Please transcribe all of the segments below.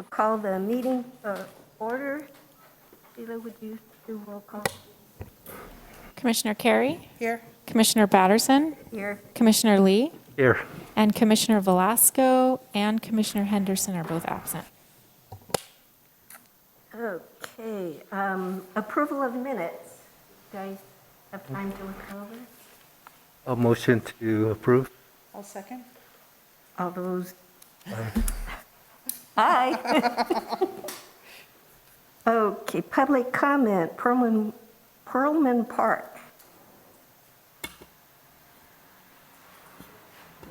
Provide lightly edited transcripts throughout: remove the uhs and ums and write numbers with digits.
We'll call the meeting order. Sheila, would you do roll call? Commissioner Carey, Here. Commissioner Batterson, Here. Commissioner Lee, Here. and Commissioner Velasco and Commissioner Henderson are both absent. Okay, approval of minutes. You guys have time to look over? A motion to approve. I'll second. All those? Aye. Okay, public comment, Perlman Park.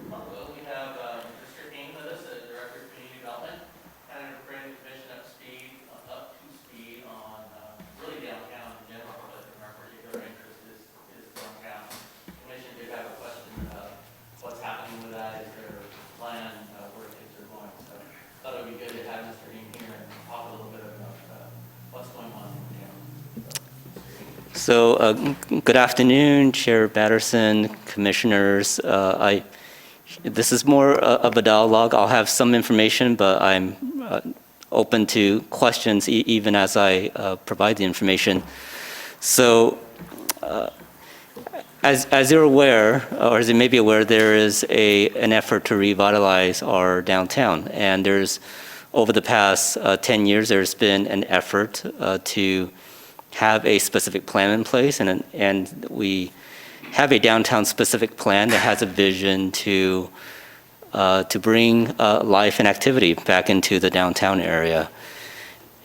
Well, we have Mr. King with us, the Director of Community Development, kind of bring the commission up to speed on really downtown in general, but our particular interest is downtown. The commission did have a question about what's happening with that, is there a plan where things are going? So thought it would be good to have Mr. King here and talk a little bit about what's going on. So, good afternoon, Chair Batterson, Commissioners. This is more of a dialogue. I'll have some information, but I'm open to questions even as I provide the information. So, as you're aware, or as you may be aware, there is an effort to revitalize our downtown. And over the past 10 years, there's been an effort to have a specific plan in place, and we have a downtown specific plan that has a vision to bring life and activity back into the downtown area.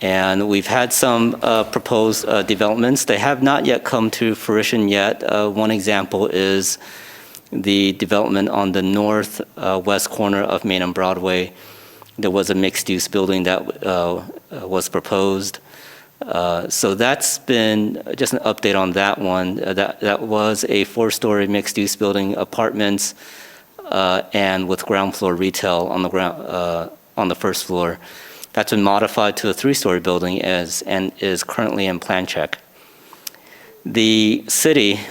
And we've had some proposed developments. They have not yet come to fruition yet. One example is the development on the northwest corner of Main and Broadway. There was a mixed-use building that was proposed. So that's been just an update on that one. That was a 4-story mixed-use building, apartments, and with ground floor retail on the first floor. That's been modified to a 3-story building and is currently in plan check. The city,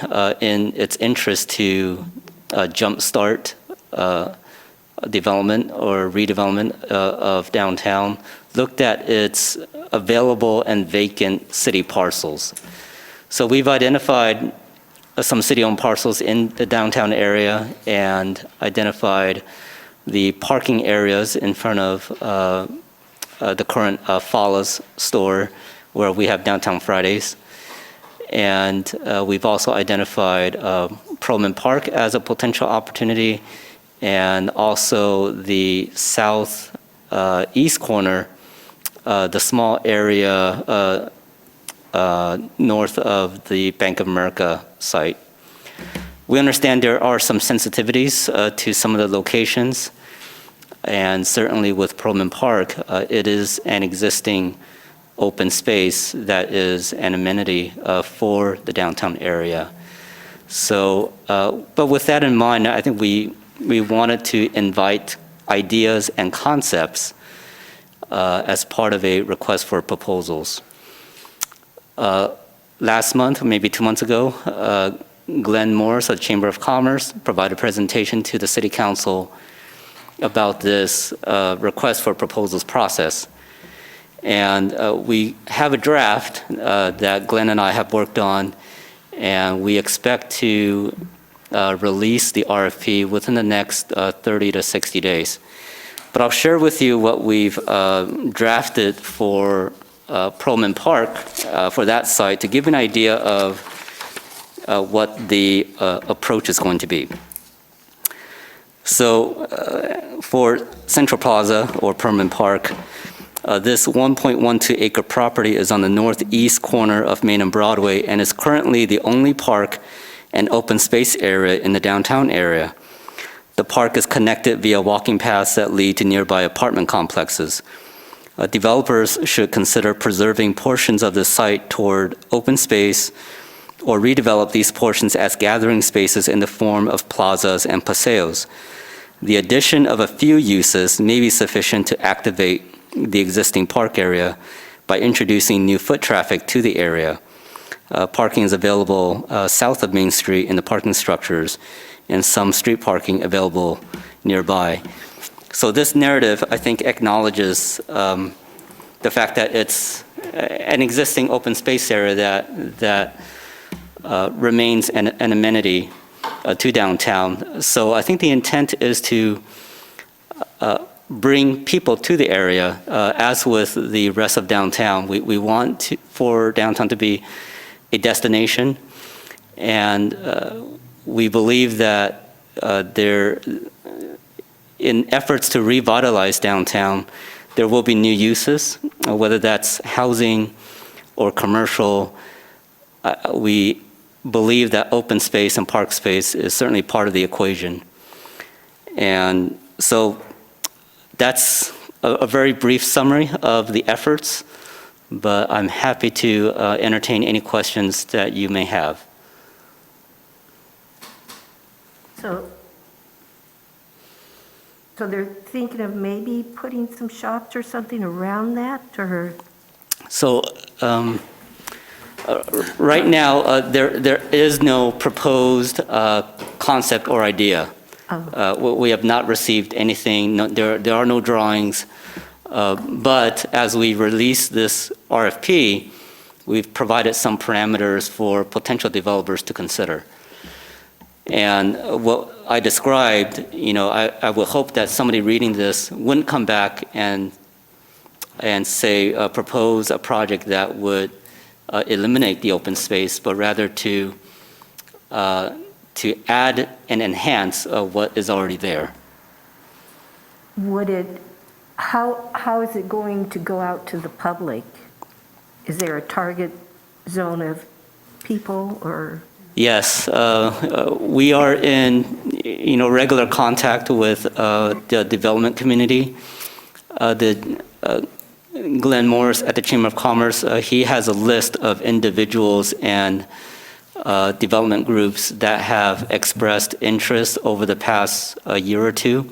in its interest to jumpstart development or redevelopment of downtown, looked at its available and vacant city parcels. So we've identified some city-owned parcels in the downtown area and identified the parking areas in front of the current Fala's store where we have Downtown Fridays. And we've also identified Perlman Park as a potential opportunity, and also the southeast corner, the small area north of the Bank of America site. We understand there are some sensitivities to some of the locations, and certainly with Perlman Park, it is an existing open space that is an amenity for the downtown area. So, but with that in mind, I think we wanted to invite ideas and concepts as part of a request for proposals. Last month, maybe 2 months ago, Glenn Morris of the Chamber of Commerce provided a presentation to the City Council about this request for proposals process. And we have a draft that Glenn and I have worked on, and we expect to release the RFP within the next 30 to 60 days. But I'll share with you what we've drafted for Perlman Park for that site to give an idea of what the approach is going to be. So for Central Plaza or Perlman Park, this 1.12 acre property is on the northeast corner of Main and Broadway and is currently the only park and open space area in the downtown area. The park is connected via walking paths that lead to nearby apartment complexes. Developers should consider preserving portions of the site toward open space or redevelop these portions as gathering spaces in the form of plazas and paseos. The addition of a few uses may be sufficient to activate the existing park area by introducing new foot traffic to the area. Parking is available south of Main Street in the parking structures, and some street parking available nearby. So this narrative, I think, acknowledges the fact that it's an existing open space area that remains an amenity to downtown. So I think the intent is to bring people to the area, as with the rest of downtown. We want for downtown to be a destination, and we believe that in efforts to revitalize downtown, there will be new uses, whether that's housing or commercial. We believe that open space and park space is certainly part of the equation. And so that's a very brief summary of the efforts, but I'm happy to entertain any questions that you may have. So they're thinking of maybe putting some shops or something around that, or? So right now, there is no proposed concept or idea. We have not received anything. No, there are no drawings. But as we release this RFP, we've provided some parameters for potential developers to consider. And what I described, I would hope that somebody reading this wouldn't come back and say, propose a project that would eliminate the open space, but rather to add and enhance what is already there. How is it going to go out to the public? Is there a target zone of people, or? Yes, we are in regular contact with the development community. Glenn Morris at the Chamber of Commerce, he has a list of individuals and development groups that have expressed interest over the past year or two.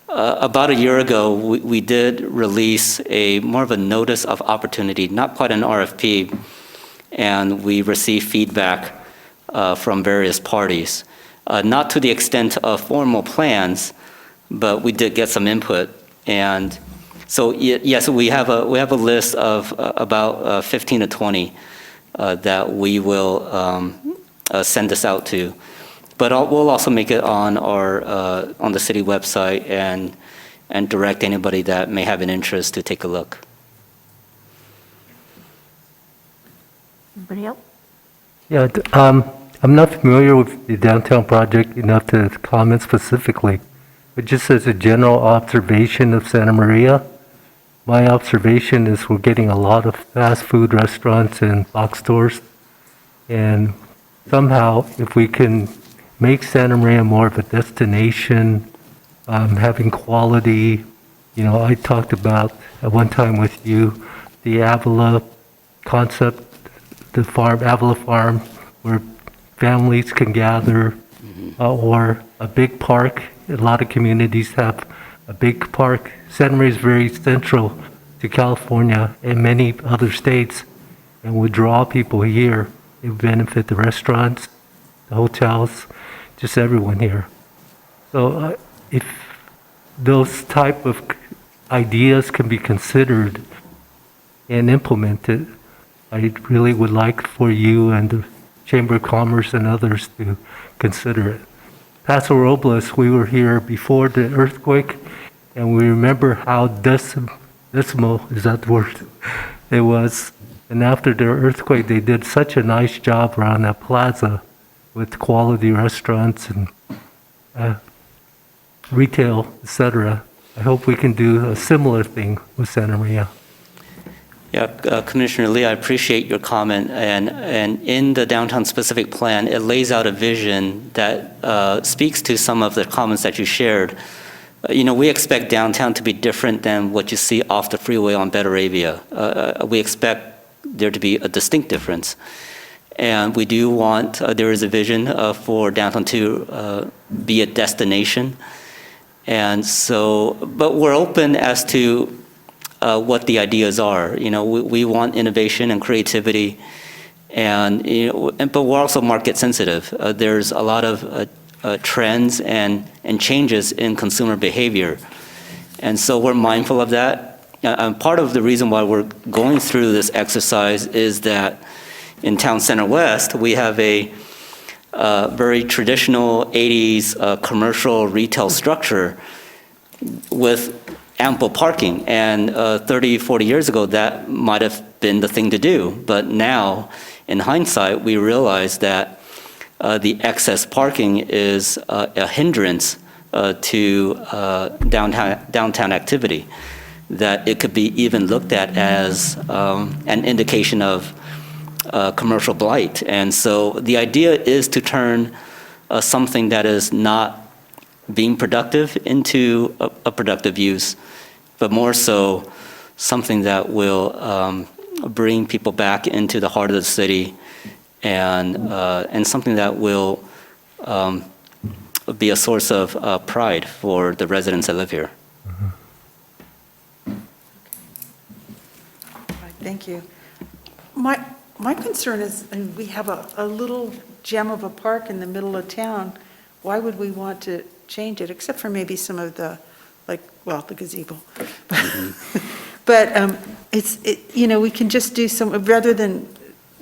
About a year ago, we did release more of a notice of opportunity, not quite an RFP, and we received feedback from various parties. Not to the extent of formal plans, but we did get some input. And so yes, we have a list of about 15 to 20 that we will send this out to. But we'll also make it on on the city website and direct anybody that may have an interest to take a look. Anybody else? Yeah, I'm not familiar with the downtown project enough to comment specifically, but just as a general observation of Santa Maria, my observation is we're getting a lot of fast food restaurants and box stores, and somehow if we can make Santa Maria more of a destination, having quality, I talked about at one time with you the Avila concept, the Avila Farm, where families can gather, or a big park. A lot of communities have a big park. Santa Maria is very central to California and many other states, and would draw people here. It would benefit the restaurants, the hotels, just everyone here. So if those type of ideas can be considered and implemented, I really would like for you and the Chamber of Commerce and others to consider it. Paso Robles, we were here before the earthquake, and we remember how decimal, is that the word? It was. And after the earthquake, they did such a nice job around that plaza with quality restaurants and retail, etc. I hope we can do a similar thing with Santa Maria. Yeah, Commissioner Lee, I appreciate your comment. And in the downtown specific plan, it lays out a vision that speaks to some of the comments that you shared. We expect downtown to be different than what you see off the freeway on Betaravia. We expect there to be a distinct difference. And we do want, there is a vision for downtown to be a destination. And so, but we're open as to what the ideas are. We want innovation and creativity, but we're also market sensitive. There's a lot of trends and changes in consumer behavior. And so we're mindful of that. part of the reason why we're going through this exercise is that in Town Center West, we have a very traditional 80s commercial retail structure with ample parking. And 30, 40 years ago, that might have been the thing to do. But now, in hindsight, we realize that the excess parking is a hindrance to downtown activity, that it could be even looked at as an indication of commercial blight. And so the idea is to turn something that is not being productive into a productive use, but more so something that will bring people back into the heart of the city, and something that will be a source of pride for the residents that live here. All right, thank you. My concern is, we have a little gem of a park in the middle of town. Why would we want to change it, except for maybe some of the, the gazebo? But we can just do some, rather than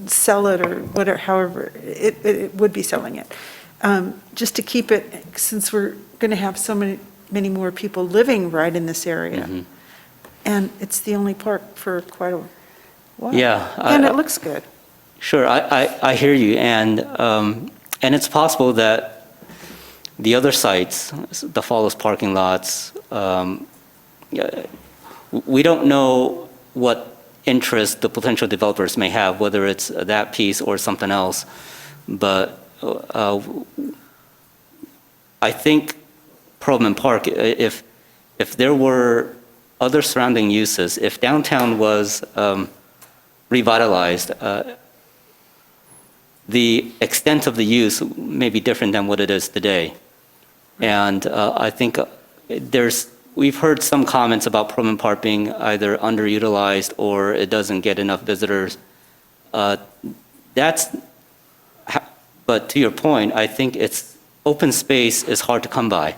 sell it or whatever, however, it would be selling it. Just to keep it, since we're going to have so many more people living right in this area. And it's the only park for quite a while. Yeah. And it looks good. Sure, I hear you, and it's possible that the other sites, the Follows parking lots, we don't know what interest the potential developers may have, whether it's that piece or something else. But I think Perlman Park, if there were other surrounding uses, if downtown was revitalized, the extent of the use may be different than what it is today. And I think we've heard some comments about Perlman Park being either underutilized or it doesn't get enough visitors. But to your point, I think open space is hard to come by.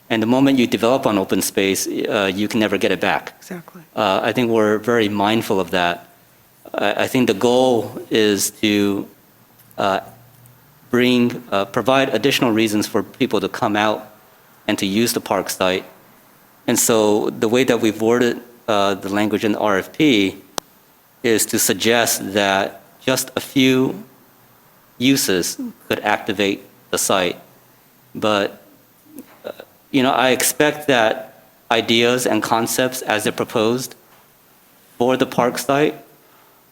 And the moment you develop on open space, you can never get it back. Exactly. I think we're very mindful of that. I think the goal is to provide additional reasons for people to come out and to use the park site. And so the way that we've worded the language in the RFP is to suggest that just a few uses could activate the site. But, I expect that ideas and concepts as they're proposed for the park site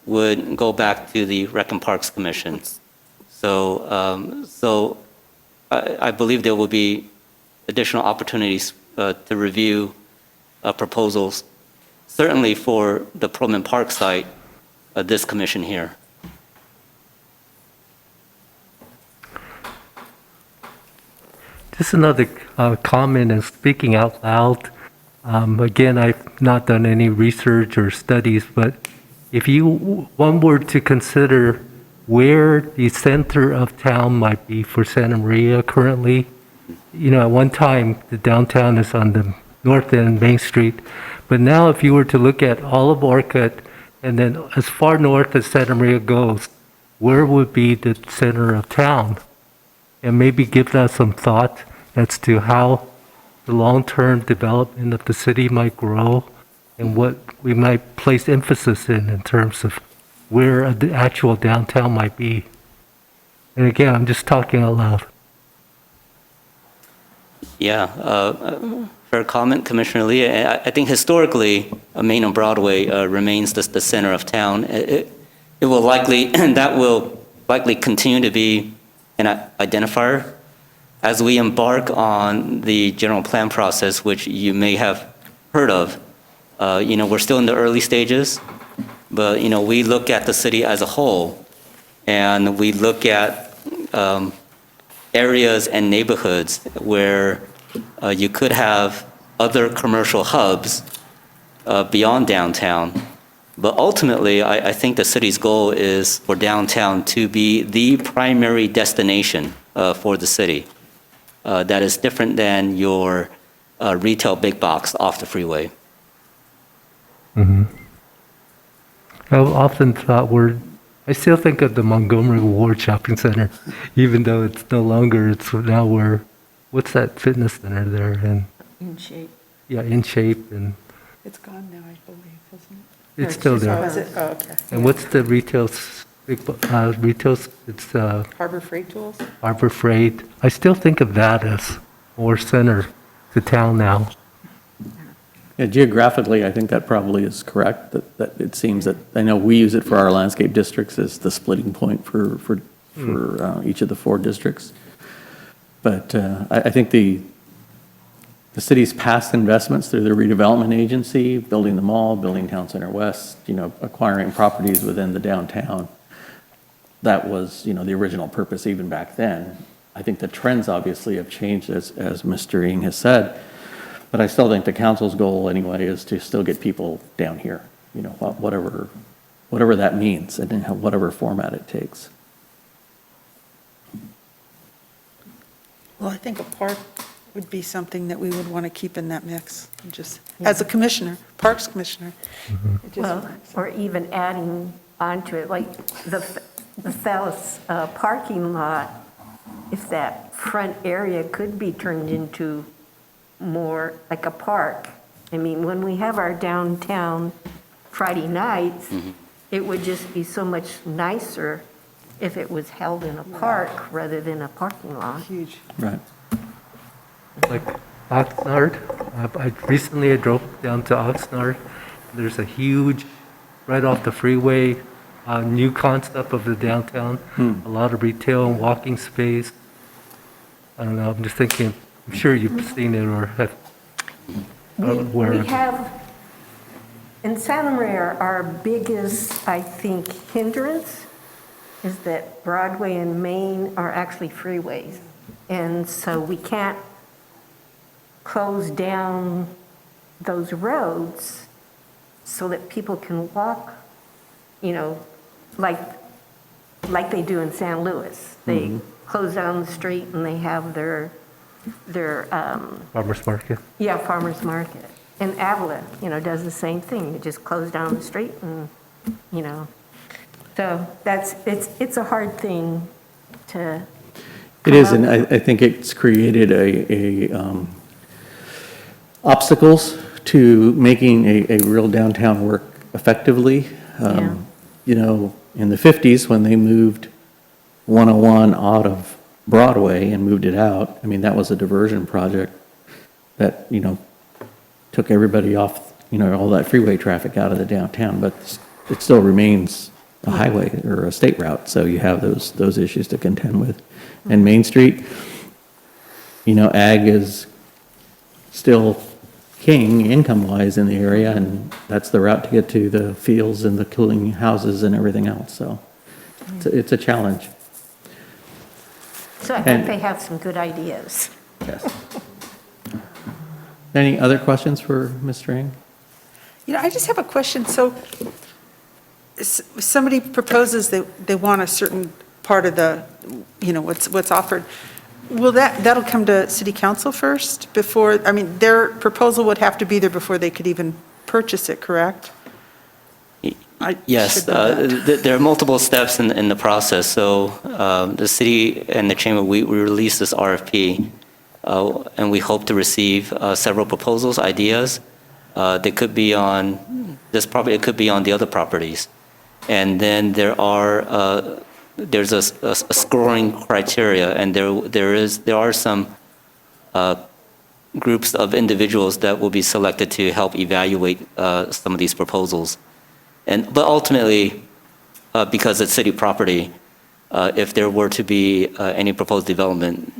would go back to the Rec and Parks Commission. So I believe there will be additional opportunities to review proposals, certainly for the Perlman Park site, this commission here. Just another comment and speaking out loud. Again, I've not done any research or studies, but if one were to consider where the center of town might be for Santa Maria currently, at one time the downtown is on the north end, Main Street, but now if you were to look at all of Orcutt and then as far north as Santa Maria goes, where would be the center of town? And maybe give that some thought as to how the long-term development of the city might grow and what we might place emphasis in terms of where the actual downtown might be. And again, I'm just talking out loud. Yeah, fair comment, Commissioner Lee. I think historically, Main and Broadway remains the center of town. That will likely continue to be an identifier. As we embark on the general plan process, which you may have heard of, we're still in the early stages, but we look at the city as a whole, and we look at areas and neighborhoods where you could have other commercial hubs beyond downtown. But ultimately, I think the city's goal is for downtown to be the primary destination for the city. That is different than your retail big box off the freeway. I've often thought I still think of the Montgomery Ward Shopping Center, even though it's no longer, it's now what's that fitness center there? And In shape. yeah, In Shape, and It's gone now, I believe, isn't it? it's still Oh, there. is it? Oh, okay. And what's the it's Harbor Freight Tools? Harbor Freight. I still think of that as more center to town now. Yeah, geographically, I think that probably is correct, that it seems that, I know we use it for our landscape districts as the splitting point for each of the 4 districts. But I think the city's past investments through the redevelopment agency, building the mall, building Town Center West, acquiring properties within the downtown, that was, the original purpose even back then. I think the trends obviously have changed, as Mr. Ng has said. But I still think the council's goal anyway is to still get people down here, whatever that means and in whatever format it takes. Well, I think a park would be something that we would want to keep in that mix, just as a commissioner, Parks Commissioner. It just- Well, or even adding onto it, like the Fallis parking lot, if that front area could be turned into more like a park. I mean, when we have our downtown Friday nights, it would just be so much nicer if it was held in a park rather than a parking lot. Huge. Right. Like Oxnard, I recently drove down to Oxnard. There's a huge, right off the freeway, new concept of the downtown. A lot of retail and walking space. I don't know, I'm just thinking, I'm sure you've seen it or have. We have, in Santa Maria, our biggest, I think, hindrance is that Broadway and Main are actually freeways. And so we can't close down those roads so that people can walk, like they do in San Luis. They close down the street and they have their Farmers Market. yeah, farmer's market. And Avila, does the same thing. You just close down the street and, so it's a hard thing to. It is, and I think it's created obstacles to making a real downtown work effectively. Yeah. In the 50s, when they moved 101 out of Broadway and moved it out, I mean, that was a diversion project that, took everybody off, all that freeway traffic out of the downtown, but it still remains a highway or a state route, so you have those issues to contend with. And Main Street, ag is still king income-wise in the area, and that's the route to get to the fields and the cooling houses and everything else, so it's a challenge. So I think they have some good ideas. Yes. Any other questions for Mr. Ng? I just have a question. So somebody proposes that they want a certain part of the, what's offered. Will that'll come to city council first before, their proposal would have to be there before they could even purchase it, correct? I Yes, should know that. there are multiple steps in the process. So the city and the chamber, we released this RFP, and we hope to receive several proposals, ideas. They could be on this property, it could be on the other properties. And then there's a scoring criteria, and there are some groups of individuals that will be selected to help evaluate some of these proposals. But ultimately, because it's city property, if there were to be any proposed development,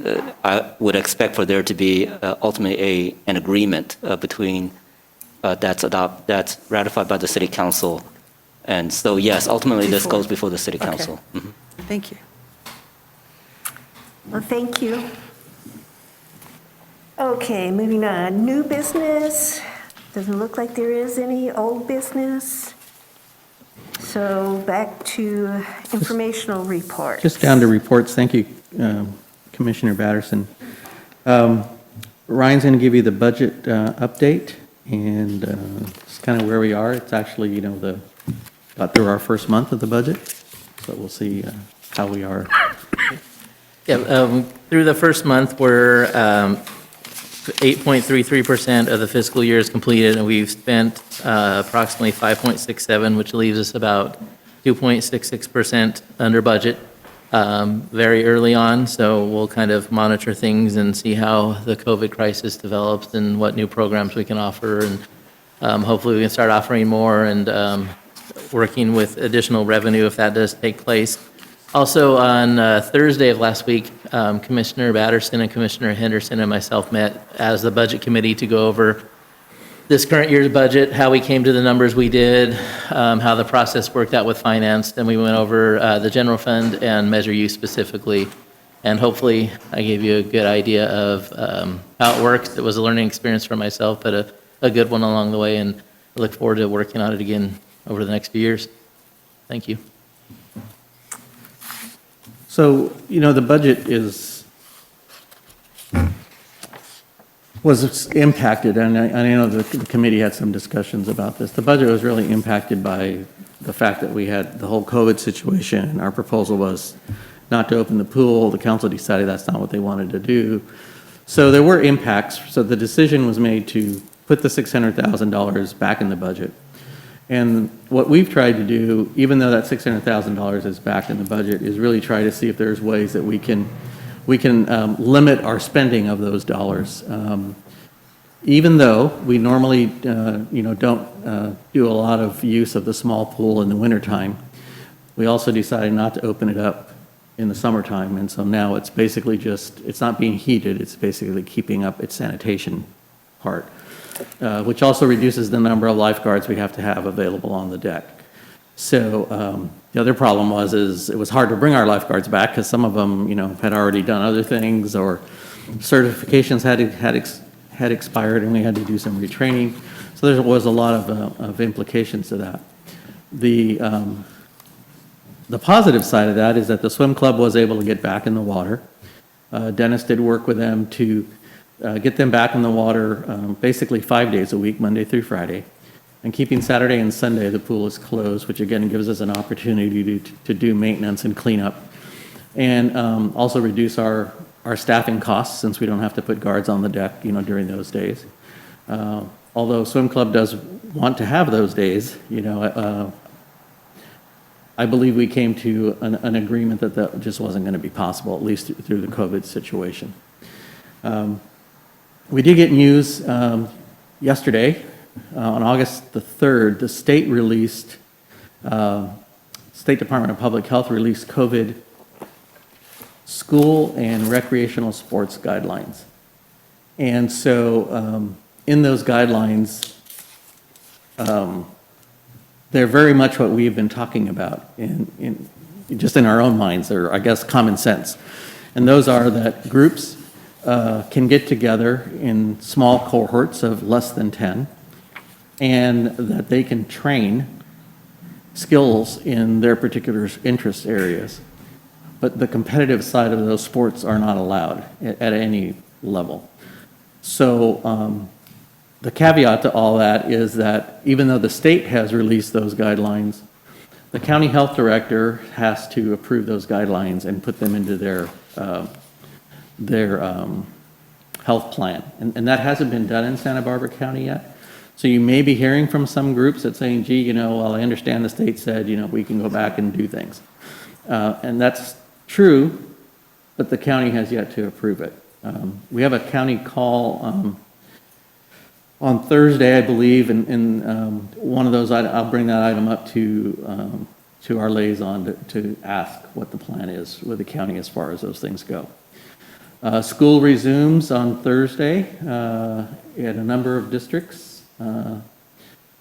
I would expect for there to be ultimately an agreement between that's ratified by the city council. And so, yes, ultimately this Before. goes before the city Okay. council. Mhm. Thank you. Well, thank you. Okay, moving on. New business. Doesn't look like there is any old business. So back to informational reports. Just down to reports. Thank you, Commissioner Batterson. Ryan's going to give you the budget update, And it's kind of where we are. It's actually, got through our first month of the budget, so we'll see how we are. Yeah, through the first month, we're 8.33% of the fiscal year is completed, and we've spent approximately 5.67, which leaves us about 2.66% under budget very early on. So we'll kind of monitor things and see how the COVID crisis develops and what new programs we can offer. And hopefully we can start offering more and working with additional revenue if that does take place. Also, on Thursday of last week, Commissioner Batterson and Commissioner Henderson and myself met as the Budget Committee to go over this current year's budget, how we came to the numbers we did, how the process worked out with finance, and we went over the general fund and Measure U specifically. And hopefully, I gave you a good idea of how it works. It was a learning experience for myself, but a good one along the way, and I look forward to working on it again over the next few years. Thank you. So, the budget was impacted, and I know the committee had some discussions about this. The budget was really impacted by the fact that we had the whole COVID situation. Our proposal was not to open the pool. The council decided that's not what they wanted to do. So there were impacts. So the decision was made to put the $600,000 back in the budget. And what we've tried to do, even though that $600,000 is back in the budget, is really try to see if there's ways that we can limit our spending of those dollars. Even though we normally, don't do a lot of use of the small pool in the wintertime, we also decided not to open it up in the summertime. And so now it's basically it's not being heated, it's basically keeping up its sanitation part, which also reduces the number of lifeguards we have to have available on the deck. So the other problem is it was hard to bring our lifeguards back because some of them, had already done other things, or certifications had expired and we had to do some retraining. So there was a lot of implications to that. The positive side of that is that the swim club was able to get back in the water. Dennis did work with them to get them back in the water basically 5 days a week, Monday through Friday. And keeping Saturday and Sunday, the pool is closed, which again gives us an opportunity to do maintenance and cleanup. And also reduce our staffing costs since we don't have to put guards on the deck, during those days. Although swim club does want to have those days, I believe we came to an agreement that just wasn't going to be possible, at least through the COVID situation. We did get news yesterday, on August the 3rd, the state released, State Department of Public Health released COVID school and recreational sports guidelines. And so in those guidelines, they're very much what we've been talking about just in our own minds, or I guess common sense. And those are that groups can get together in small cohorts of less than 10, and that they can train skills in their particular interest areas. But the competitive side of those sports are not allowed at any level. So the caveat to all that is that even though the state has released those guidelines, the county health director has to approve those guidelines and put them into their health plan. And that hasn't been done in Santa Barbara County yet. So you may be hearing from some groups that saying, gee, well, I understand the state said, we can go back and do things. And that's true, but the county has yet to approve it. We have a county call on Thursday, I believe, and one of those, I'll bring that item up to our liaison to ask what the plan is with the county as far as those things go. School resumes on Thursday at a number of districts.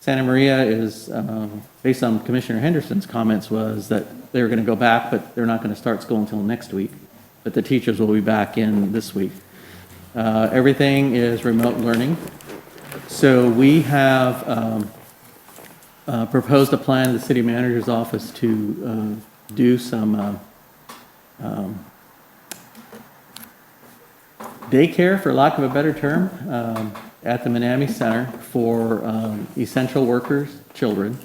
Santa Maria is, based on Commissioner Henderson's comments, was that they were going to go back, but they're not going to start school until next week. But the teachers will be back in this week. Everything is remote learning. So we have proposed a plan to the city manager's office to do some daycare, for lack of a better term. at the Manami Center for essential workers, children,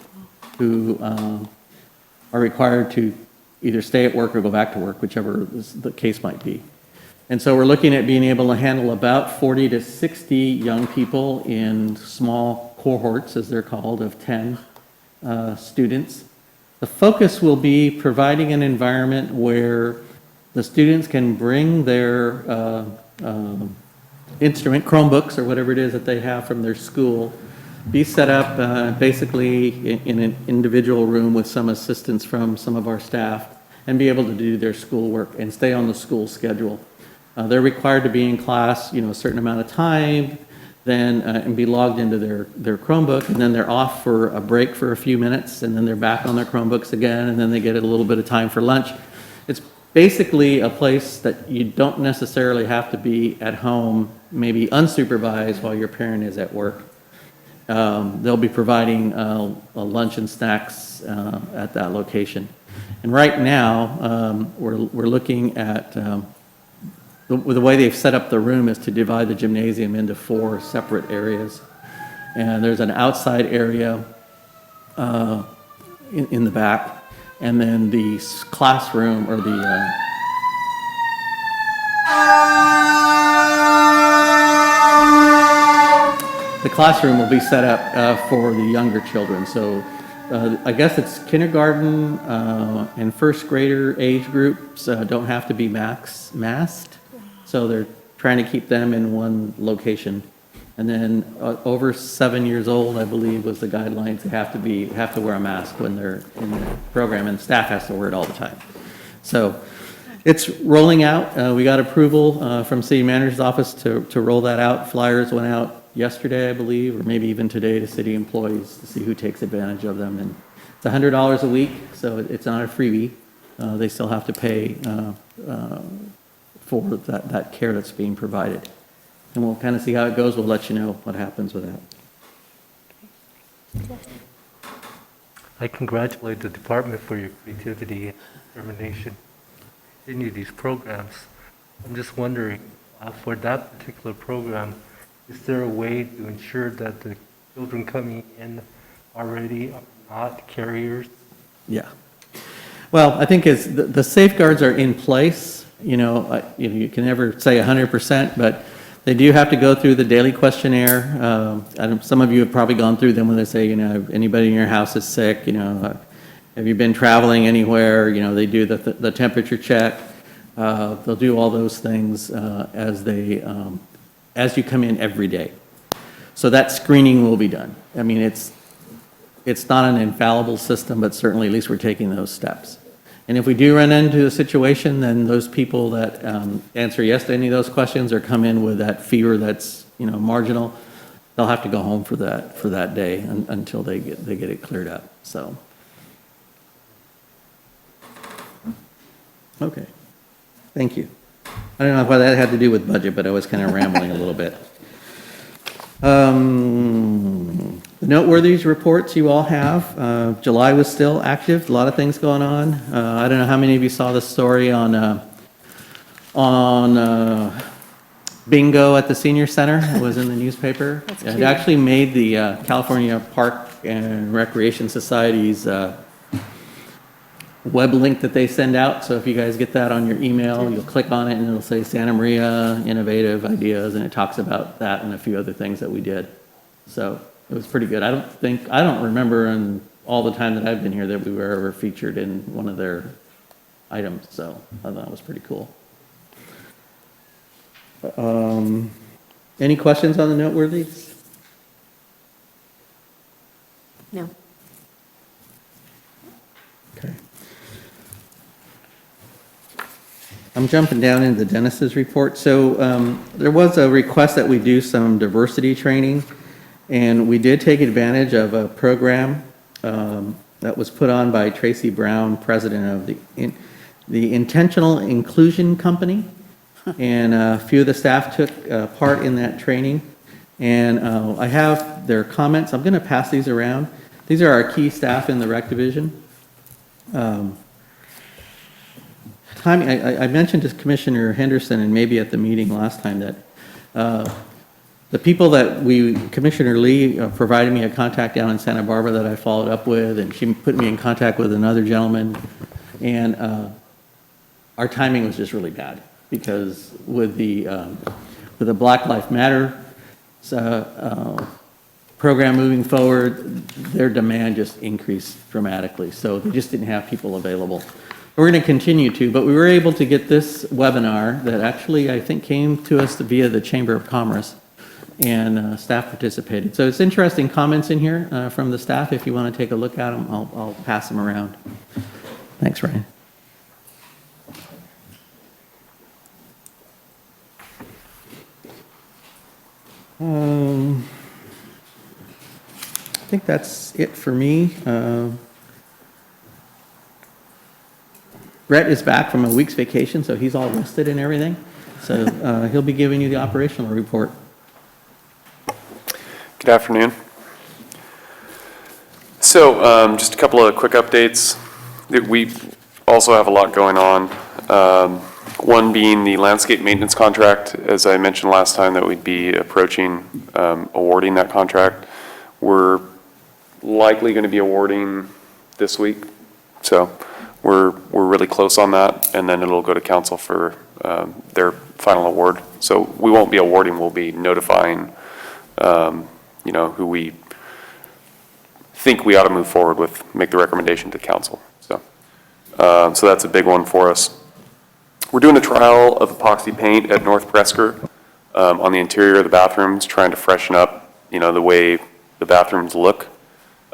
who are required to either stay at work or go back to work, whichever the case might be. And so we're looking at being able to handle about 40 to 60 young people in small cohorts, as they're called, of 10 students. The focus will be providing an environment where the students can bring their instrument, Chromebooks or whatever it is that they have from their school, be set up basically in an individual room with some assistance from some of our staff, and be able to do their schoolwork and stay on the school schedule. They're required to be in class, a certain amount of time, then and be logged into their Chromebook, and then they're off for a break for a few minutes, and then they're back on their Chromebooks again, and then they get a little bit of time for lunch. It's basically a place that you don't necessarily have to be at home, maybe unsupervised while your parent is at work. They'll be providing lunch and snacks at that location. And right now, we're looking at the way they've set up the room is to divide the gymnasium into 4 separate areas. And there's an outside area in the back, and then the classroom or the classroom will be set up for the younger children. So I guess it's kindergarten and first grader age groups don't have to be masked. So they're trying to keep them in one location. And then over 7 years old, I believe, was the guidelines. They have to wear a mask when they're in the program, and staff has to wear it all the time. So it's rolling out. We got approval from city manager's office to roll that out. Flyers went out yesterday, I believe, or maybe even today, to city employees to see who takes advantage of them. And it's $100 a week, so it's not a freebie. They still have to pay for that care that's being provided. And we'll kind of see how it goes. We'll let you know what happens with that. I congratulate the department for your creativity and determination to continue these programs. I'm just wondering, for that particular program, is there a way to ensure that the children coming in already are not carriers? Yeah. Well, I think the safeguards are in place. You can never say 100%, but they do have to go through the daily questionnaire. Some of you have probably gone through them when they say, anybody in your house is sick, have you been traveling anywhere? They do the temperature check. They'll do all those things as you come in every day. So that screening will be done. I mean, it's not an infallible system, but certainly at least we're taking those steps. And if we do run into a situation, then those people that answer yes to any of those questions or come in with that fever that's marginal, they'll have to go home for that day until they get it cleared up. So, okay, thank you. I don't know what that had to do with budget, but I was kind of rambling a little bit. The noteworthy reports you all have. July was still active, a lot of things going on. I don't know how many of you saw the story on bingo at the senior center. It was in the newspaper. It actually made the California Park and Recreation Society's web link that they send out. So if you guys get that on your email, you'll click on it and it'll say Santa Maria Innovative Ideas, and it talks about that and a few other things that we did. So it was pretty good. I don't remember in all the time that I've been here that we were ever featured in one of their items. So I thought it was pretty cool. Any questions on the noteworthies? No. Okay. I'm jumping down into Dennis's report. So there was a request that we do some diversity training, and we did take advantage of a program that was put on by Tracy Brown, president of the Intentional Inclusion Company, and a few of the staff took part in that training. And I have their comments. I'm going to pass these around. These are our key staff in the rec division. I mentioned to Commissioner Henderson, and maybe at the meeting last time, that The people that Commissioner Lee provided me a contact down in Santa Barbara that I followed up with, and she put me in contact with another gentleman, and our timing was just really bad, because with the Black Lives Matter program moving forward, their demand just increased dramatically, so they just didn't have people available. We're going to continue to, but we were able to get this webinar that actually, I think, came to us via the Chamber of Commerce, and staff participated. So it's interesting comments in here from the staff. If you want to take a look at them, I'll pass them around. Thanks, Ryan. I think that's it for me. Brett is back from a week's vacation, so he's all rested and everything. So he'll be giving you the operational report. Good afternoon. So just a couple of quick updates. We also have a lot going on. One being the landscape maintenance contract, as I mentioned last time, that we'd be approaching awarding that contract. We're likely going to be awarding this week, so we're really close on that, and then it'll go to council for their final award. So we won't be awarding, we'll be notifying who we think we ought to move forward with, make the recommendation to council. So that's a big one for us. We're doing a trial of epoxy paint at North Presker on the interior of the bathrooms, trying to freshen up, the way the bathrooms look.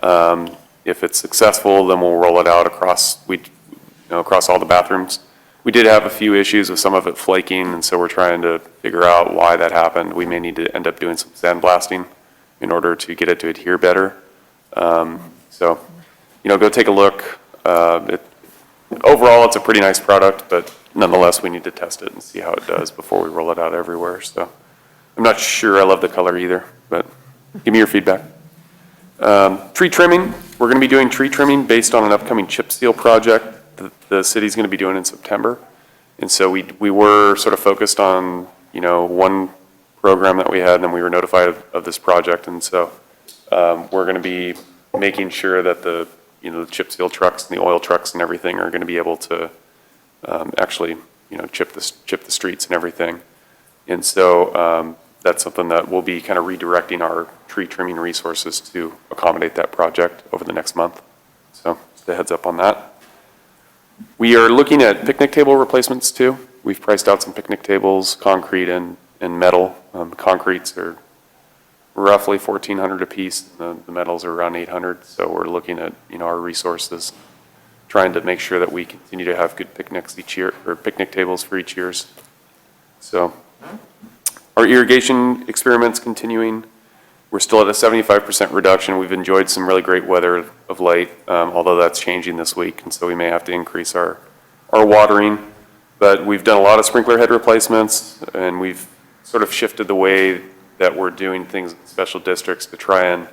If it's successful, then we'll roll it out across all the bathrooms. We did have a few issues with some of it flaking, and so we're trying to figure out why that happened. We may need to end up doing some sandblasting in order to get it to adhere better. So, go take a look. Overall, it's a pretty nice product, but nonetheless, we need to test it and see how it does before we roll it out everywhere. So I'm not sure I love the color either, but give me your feedback. Tree trimming. We're going to be doing tree trimming based on an upcoming chip seal project that the city's going to be doing in September. And so we were sort of focused on, one program that we had, and then we were notified of this project. And so we're going to be making sure that the chip seal trucks and the oil trucks and everything are going to be able to actually, chip the streets and everything. And so that's something that we'll be kind of redirecting our tree trimming resources to accommodate that project over the next month. So just a heads up on that. We are looking at picnic table replacements too. We've priced out some picnic tables, concrete and metal. Concretes are roughly $1,400 a piece. The metals are around $800. So we're looking at, our resources, trying to make sure that we continue to have good picnics each year, or picnic tables for each year's. So our irrigation experiment's continuing. We're still at a 75% reduction. We've enjoyed some really great weather of late, although that's changing this week, and so we may have to increase our watering. But we've done a lot of sprinkler head replacements, and we've sort of shifted the way that we're doing things in special districts to try and,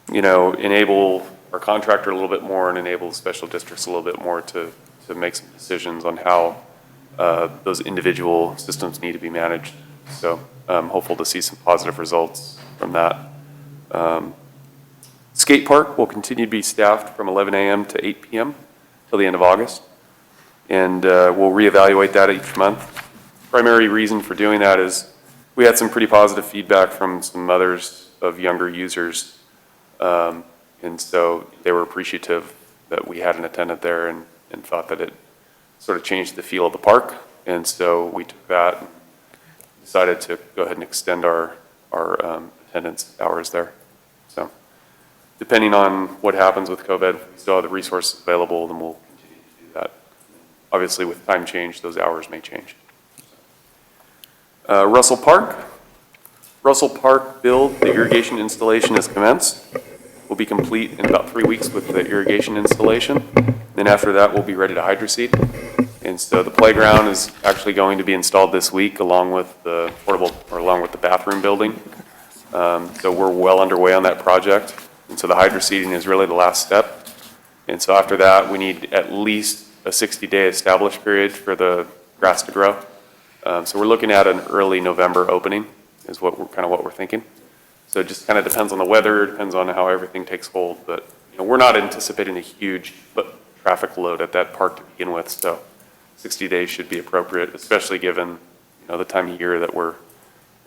enable our contractor a little bit more and enable special districts a little bit more to make some decisions on how those individual systems need to be managed. So I'm hopeful to see some positive results from that. Skate park will continue to be staffed from 11 a.m. to 8 p.m. till the end of August. And we'll reevaluate that each month. Primary reason for doing that is we had some pretty positive feedback from some mothers of younger users. And so they were appreciative that we had an attendant there and thought that it sort of changed the feel of the park. And so we took that and decided to go ahead and extend our attendance hours there. So depending on what happens with COVID, if we still have the resources available, then we'll continue to do that. Obviously, with time change, those hours may change. Russell Park build, the irrigation installation has commenced. We'll be complete in about 3 weeks with the irrigation installation. Then after that, we'll be ready to hydroseed. And so the playground is actually going to be installed this week along with the bathroom building. So we're well underway on that project. And so the hydroseeding is really the last step. And so after that, we need at least a 60-day established period for the grass to grow. So we're looking at an early November opening. is what we're thinking. So it just kind of depends on the weather, depends on how everything takes hold, but, we're not anticipating a huge traffic load at that park to begin with, so 60 days should be appropriate, especially given, the time of year that we're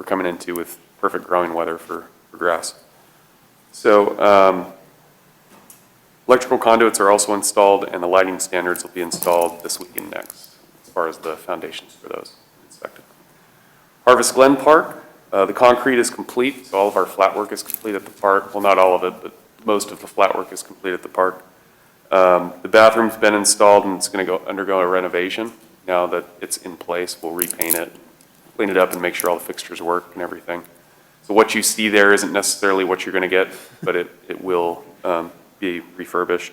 coming into with perfect growing weather for grass. So, electrical conduits are also installed, and the lighting standards will be installed this week and next, as far as the foundations for those inspected. Harvest Glen Park, the concrete is complete, so all of our flat work is complete at the park. Well, not all of it, but most of the flat work is complete at the park. The bathroom's been installed, and it's going to undergo a renovation. Now that it's in place, we'll repaint it, clean it up, and make sure all the fixtures work and everything. So what you see there isn't necessarily what you're going to get, but it will be refurbished.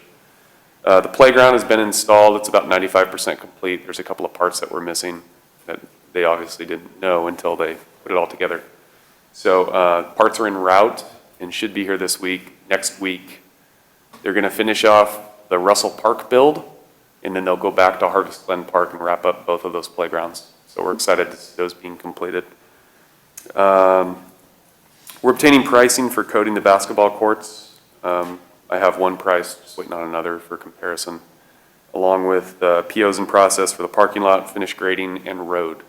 The playground has been installed. It's about 95% complete. There's a couple of parts that were missing that they obviously didn't know until they put it all together. So parts are en route and should be here this week. Next week, they're going to finish off the Russell Park build, and then they'll go back to Harvest Glen Park and wrap up both of those playgrounds. So we're excited to see those being completed. We're obtaining pricing for coating the basketball courts. I have one price, just waiting on another for comparison, along with POs in process for the parking lot, finished grading, and road.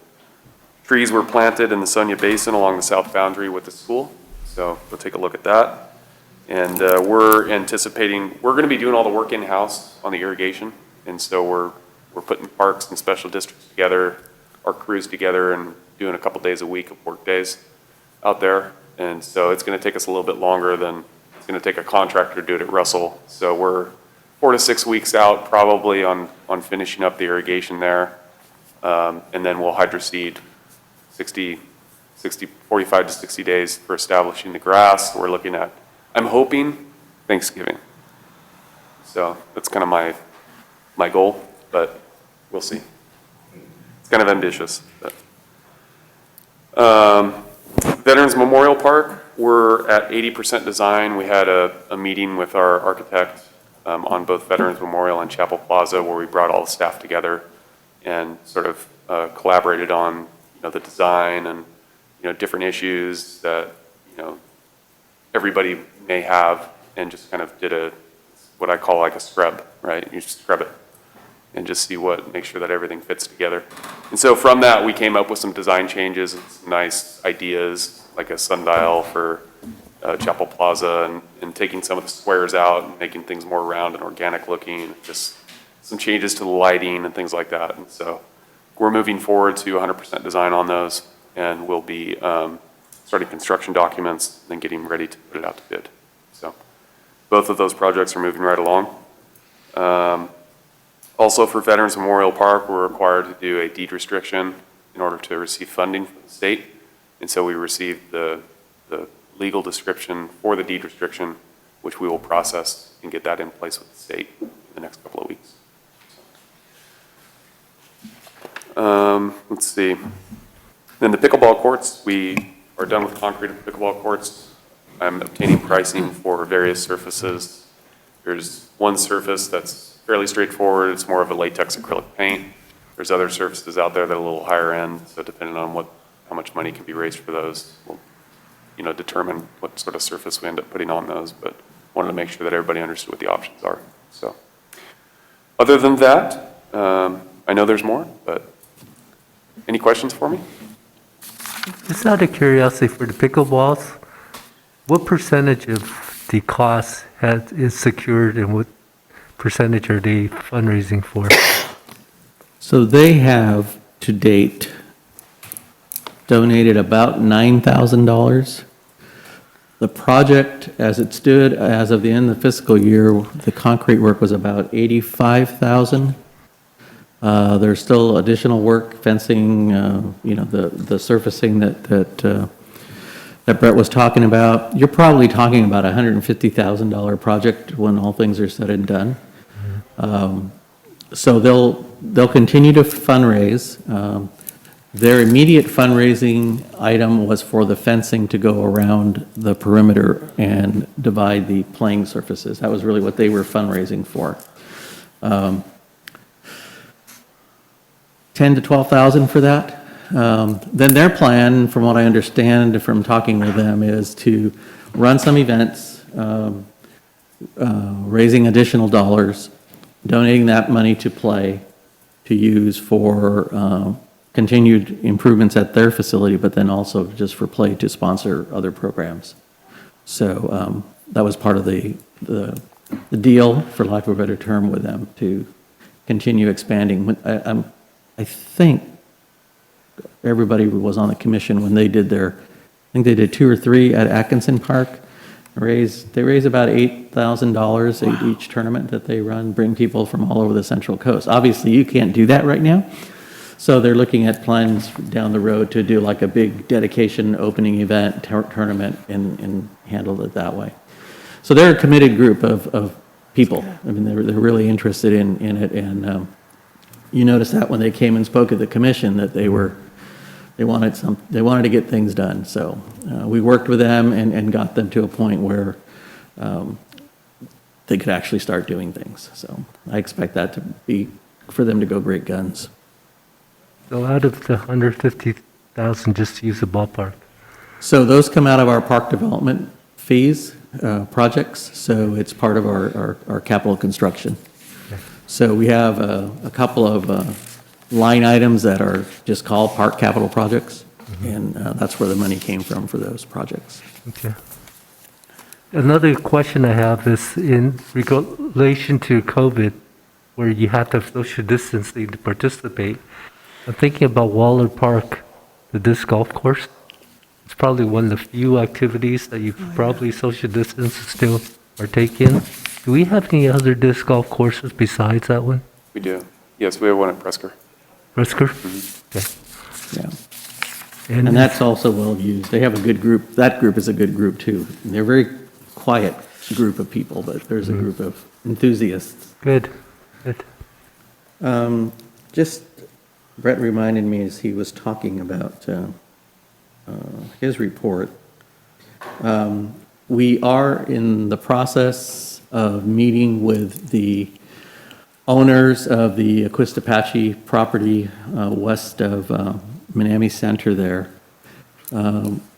Trees were planted in the Sonia Basin along the south boundary with the school, so we'll take a look at that. And we're anticipating, we're going to be doing all the work in-house on the irrigation, and so we're putting parks and special districts together, our crews together, and doing a couple days a week of work days out there. And so it's going to take us a little bit longer than it's going to take a contractor to do it at Russell. So we're 4 to 6 weeks out probably on finishing up the irrigation there. And then we'll hydroseed 45 to 60 days for establishing the grass. We're looking at, I'm hoping, Thanksgiving. So that's kind of my goal, but we'll see. It's kind of ambitious. But. Veterans Memorial Park, we're at 80% design. We had a meeting with our architect on both Veterans Memorial and Chapel Plaza where we brought all the staff together and sort of collaborated on the design and different issues that everybody may have, and just kind of did what I call like a scrub, right? You just scrub it and just make sure that everything fits together. And so from that, we came up with some design changes and some nice ideas, like a sundial for Chapel Plaza, and taking some of the squares out and making things more round and organic looking, just some changes to the lighting and things like that. And so we're moving forward to 100% design on those, and we'll be starting construction documents and getting ready to put it out to bid. So both of those projects are moving right along. Also for Veterans Memorial Park, we're required to do a deed restriction in order to receive funding from the state. And so we received the legal description for the deed restriction, which we will process and get that in place with the state in the next couple of weeks. Let's see. Then the pickleball courts, we are done with concrete of pickleball courts. I'm obtaining pricing for various surfaces. There's one surface that's fairly straightforward. It's more of a latex acrylic paint. There's other surfaces out there that are a little higher end, so depending on how much money can be raised for those, we'll determine what sort of surface we end up putting on those, but wanted to make sure that everybody understood what the options are. So other than that, I know there's more, but any questions for me? Just out of curiosity, for the pickleballs, what percentage of the cost is secured, and what percentage are they fundraising for? So they have, to date, donated about $9,000. The project, as it stood, as of the end of the fiscal year, the concrete work was about $85,000. There's still additional work, fencing, the surfacing that Brett was talking about. You're probably talking about a $150,000 project when all things are said and done. So they'll continue to fundraise. Their immediate fundraising item was for the fencing to go around the perimeter and divide the playing surfaces. That was really what they were fundraising for. 10 to 12,000 for that. Then their plan, from what I understand from talking with them, is to run some events, raising additional dollars, donating that money to Play to use for continued improvements at their facility, but then also just for Play to sponsor other programs. So that was part of the deal, for lack of a better term, with them to continue expanding. I think everybody was on the commission when they did I think they did 2 or 3 at Atkinson Park. They raise about $8,000 at each tournament that they run, bring people from all over the Central Coast. Obviously, you can't do that right now. So they're looking at plans down the road to do like a big dedication opening event tournament and handle it that way. So they're a committed group of people. I mean, they're really interested in it. And you noticed that when they came and spoke at the commission that they wanted to get things done. So we worked with them and got them to a point where they could actually start doing things. So I expect that to be for them to go great guns. So out of the 150,000, just to use the ballpark. So those come out of our park development fees, projects, so it's part of our capital construction. So we have a couple of line items that are just called park capital projects, and that's where the money came from for those projects. Okay. Another question I have is in relation to COVID, where you have to have social distancing to participate. I'm thinking about Waller Park, the disc golf course. It's probably one of the few activities that you probably social distance still partake in. Do we have any other disc golf courses besides that one? We do. Yes, we have one at Presker. Presker? Okay. Yeah. And that's also well used. They have a good group. That group is a good group too. And they're a very quiet group of people, but there's a group of enthusiasts. Good. Good. Just, Brett reminded me as he was talking about his report. We are in the process of meeting with the owners of the Aquistapache property west of Manami Center there.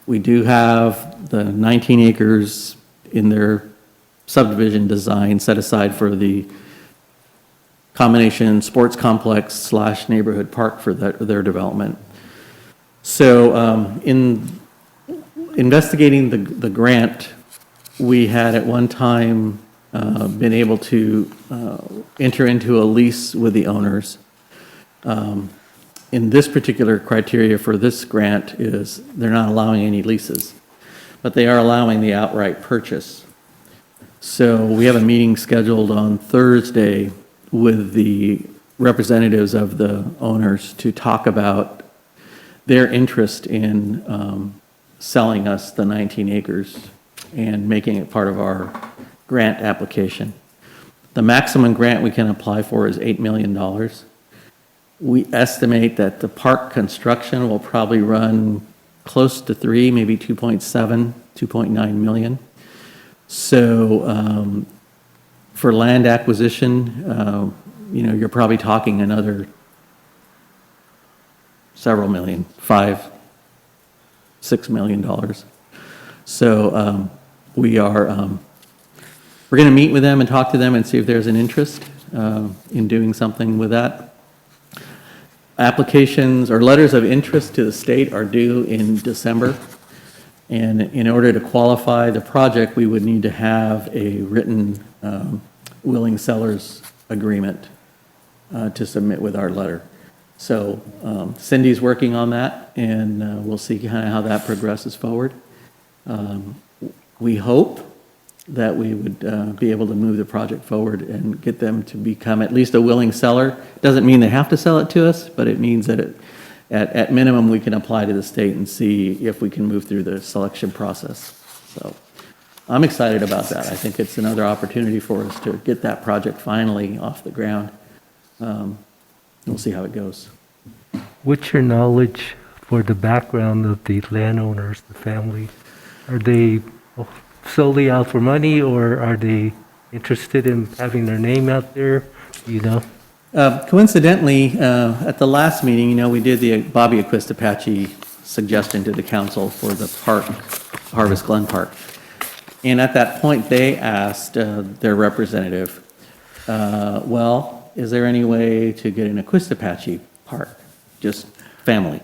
We do have the 19 acres in their subdivision design set aside for the combination sports complex / neighborhood park for their development. So in investigating the grant, we had at one time been able to enter into a lease with the owners. In this particular criteria for this grant is they're not allowing any leases, but they are allowing the outright purchase. So we have a meeting scheduled on Thursday with the representatives of the owners to talk about their interest in selling us the 19 acres and making it part of our grant application. The maximum grant we can apply for is $8 million. We estimate that the park construction will probably run close to 3, maybe 2.7, 2.9 million. So for land acquisition, you're probably talking another several million, $5, $6 million. So we're going to meet with them and talk to them and see if there's an interest in doing something with that. Applications or letters of interest to the state are due in December. And in order to qualify the project, we would need to have a written willing sellers agreement to submit with our letter. So Cindy's working on that, and we'll see kind of how that progresses forward. We hope that we would be able to move the project forward and get them to become at least a willing seller. Doesn't mean they have to sell it to us, but it means that at minimum we can apply to the state and see if we can move through the selection process. So I'm excited about that. I think it's another opportunity for us to get that project finally off the ground. We'll see how it goes. What's your knowledge for the background of the landowners, the family? Are they solely out for money, or are they interested in having their name out there? You know? Coincidentally, at the last meeting, we did the Bobby Aquistapache suggestion to the council for the park, Harvest Glen Park. And at that point, they asked their representative, well, is there any way to get an Aquistapache park, just family?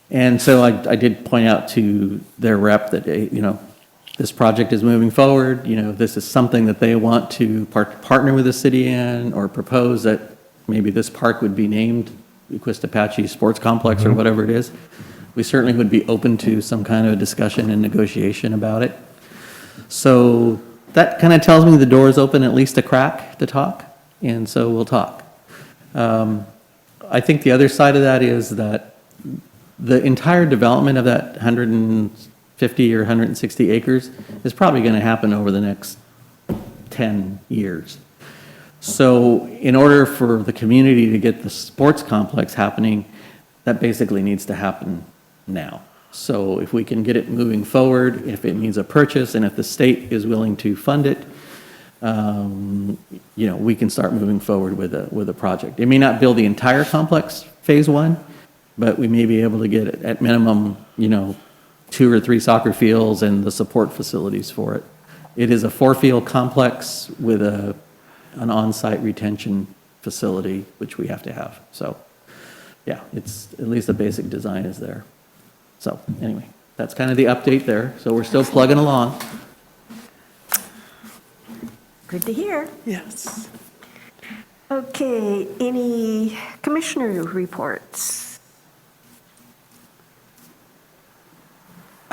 And so I did point out to their rep that, this project is moving forward, this is something that they want to partner with the city in, or propose that maybe this park would be named Aquistapache Sports Complex or whatever it is. We certainly would be open to some kind of discussion and negotiation about it. So that kind of tells me the door is open at least a crack to talk, and so we'll talk. I think the other side of that is that the entire development of that 150 or 160 acres is probably going to happen over the next 10 years. So in order for the community to get the sports complex happening, that basically needs to happen now. So if we can get it moving forward, if it needs a purchase, and if the state is willing to fund it, we can start moving forward with a project. It may not build the entire complex, phase one, but we may be able to get it at minimum, 2 or 3 soccer fields and the support facilities for it. It is a 4-field complex with an on-site retention facility, which we have to have. So, yeah, it's at least the basic design is there. So, anyway, that's kind of the update there. So we're still plugging along. Good to hear. Yes. Okay, any commissioner reports?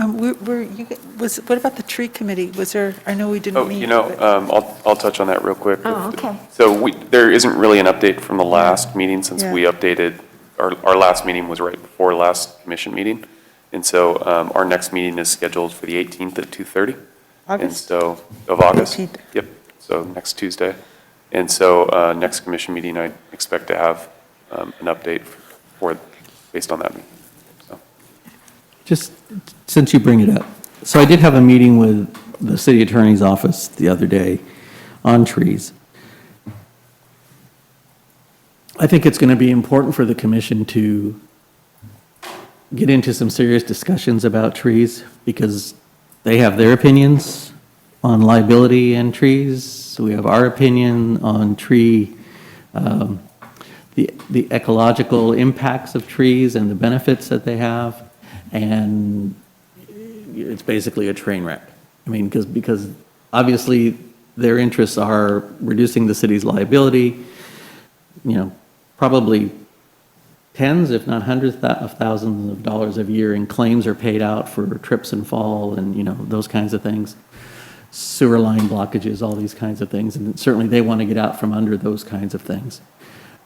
What about the tree committee? Was there, I know we didn't meet. I'll touch on that real quick. Oh, okay. So there isn't really an update from the last meeting since Yeah. we updated, our last meeting was right before last commission meeting. And so our next meeting is scheduled for the 18th at 2:30. And August? so, of August. 18th. Yep, so next Tuesday. And so next commission meeting, I expect to have an update based on that meeting. So. Just since you bring it up. So I did have a meeting with the city attorney's office the other day on trees. I think it's going to be important for the commission to get into some serious discussions about trees because they have their opinions on liability and trees. We have our opinion on tree, the ecological impacts of trees and the benefits that they have. And it's basically a train wreck. I mean, because obviously their interests are reducing the city's liability, probably tens, if not hundreds of thousands of dollars a year in claims are paid out for trips and fall and, those kinds of things. Sewer line blockages, all these kinds of things. And certainly they want to get out from under those kinds of things.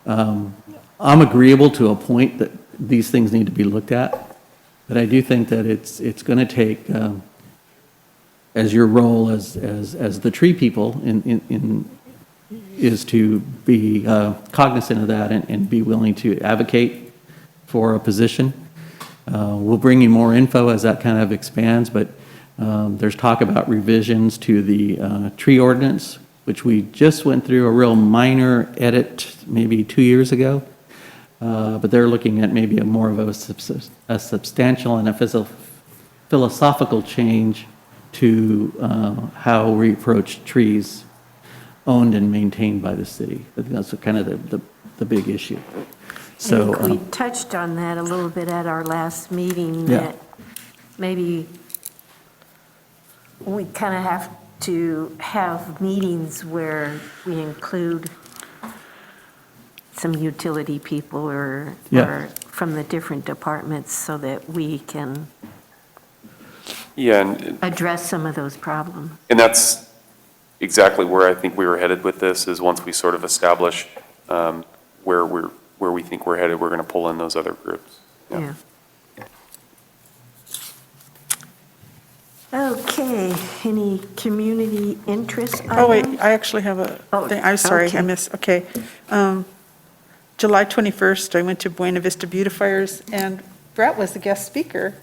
I'm agreeable to a point that these things need to be looked at. But I do think that it's going to take, as your role as the tree people is to be cognizant of that and be willing to advocate for a position. We'll bring you more info as that kind of expands, but there's talk about revisions to the tree ordinance, which we just went through a real minor edit maybe 2 years ago. But they're looking at maybe more of a substantial and a philosophical change to how we approach trees owned and maintained by the city. I think that's kind of the big issue. So I think we touched on that a little bit at our last meeting, Yeah. that maybe we kind of have to have meetings where we include some utility people or from the different departments so that we can address some of those problems. And that's exactly where I think we were headed with this, is once we sort of establish where we think we're headed, we're going to pull in those other groups. Yeah. Okay, any community interest items? Oh, wait, I actually have a thing. I'm sorry, I okay. missed, okay. July 21st, I went to Buena Vista Beautifiers, and Brett was the guest speaker.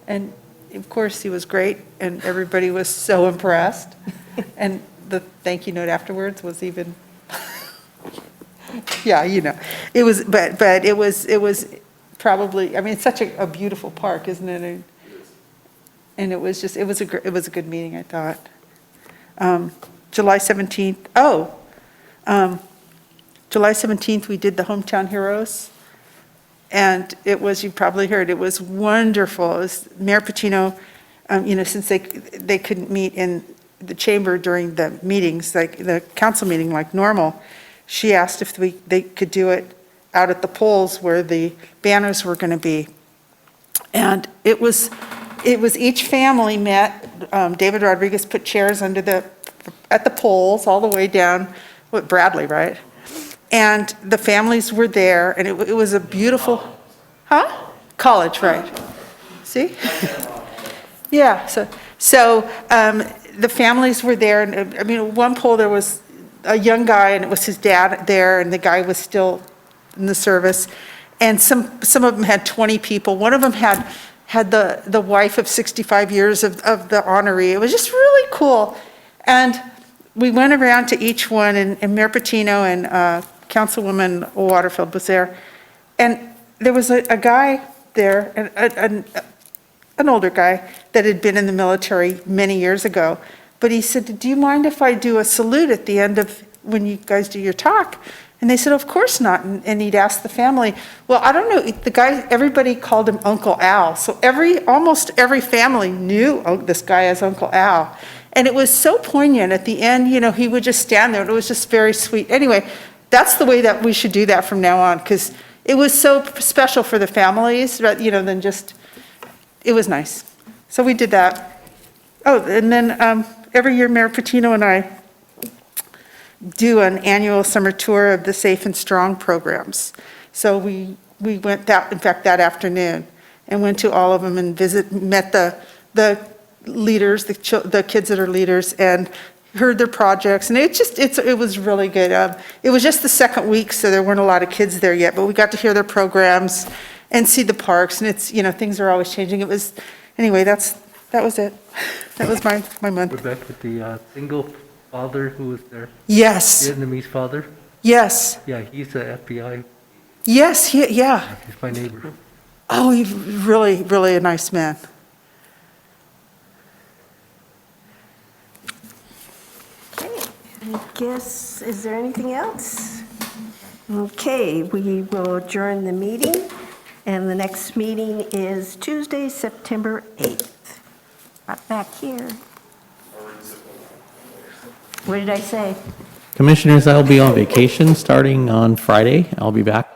And of course, he was great, and everybody was so impressed. And the thank you note afterwards was even yeah, you know. It was, but it was probably, I mean, it's such a beautiful park, isn't it? And it was just, it was a good meeting, I thought. July 17th, July 17th, we did the Hometown Heroes. And it was, you probably heard, it was wonderful. It was Mayor Patino, you know, since they couldn't meet in the chamber during the meetings, like the council meeting like normal, she asked if they could do it out at the polls where the banners were going to be. And it was each family met, David Rodriguez put chairs at the polls all the way down, Bradley, right? And the families were there, and it was a beautiful, College, right. See? Yeah, so the families were there, and I mean, at one poll, there was a young guy, and it was his dad there, and the guy was still in the service. And some of them had 20 people. One of them had the wife of 65 years of the honoree. It was just really cool. And we went around to each one, and Mayor Patino and Councilwoman Waterfield was there. And there was a guy there, an older guy that had been in the military many years ago. But he said, do you mind if I do a salute at the end of when you guys do your talk? And they said, of course not. And he'd asked the family, well, I don't know, the guy, everybody called him Uncle Al. So almost every family knew this guy as Uncle Al. And it was so poignant at the end, you know, he would just stand there, and it was just very sweet. Anyway, that's the way that we should do that from now on, because it was so special for the families, you know, than just, it was nice. So we did that. Oh, and then every year Mayor Patino and I do an annual summer tour of the Safe and Strong programs. So we went that afternoon, and went to all of them and met the leaders, the kids that are leaders, and heard their projects, and it was really good. It was just the second week, so there weren't a lot of kids there yet, but we got to hear their programs and see the parks, and it's, you know, things are always changing. Anyway, that was it. That was my month. We're back with the single father who was there. Yes, Vietnamese father. yes, Yeah, he's a FBI. yes, yeah. He's my neighbor. Oh, he's really, really a nice man. I guess, is there anything else? Okay, we will adjourn the meeting, and the next meeting is Tuesday, September 8th. Right back here. What did I say? Commissioners, I'll be on vacation starting on Friday. I'll be back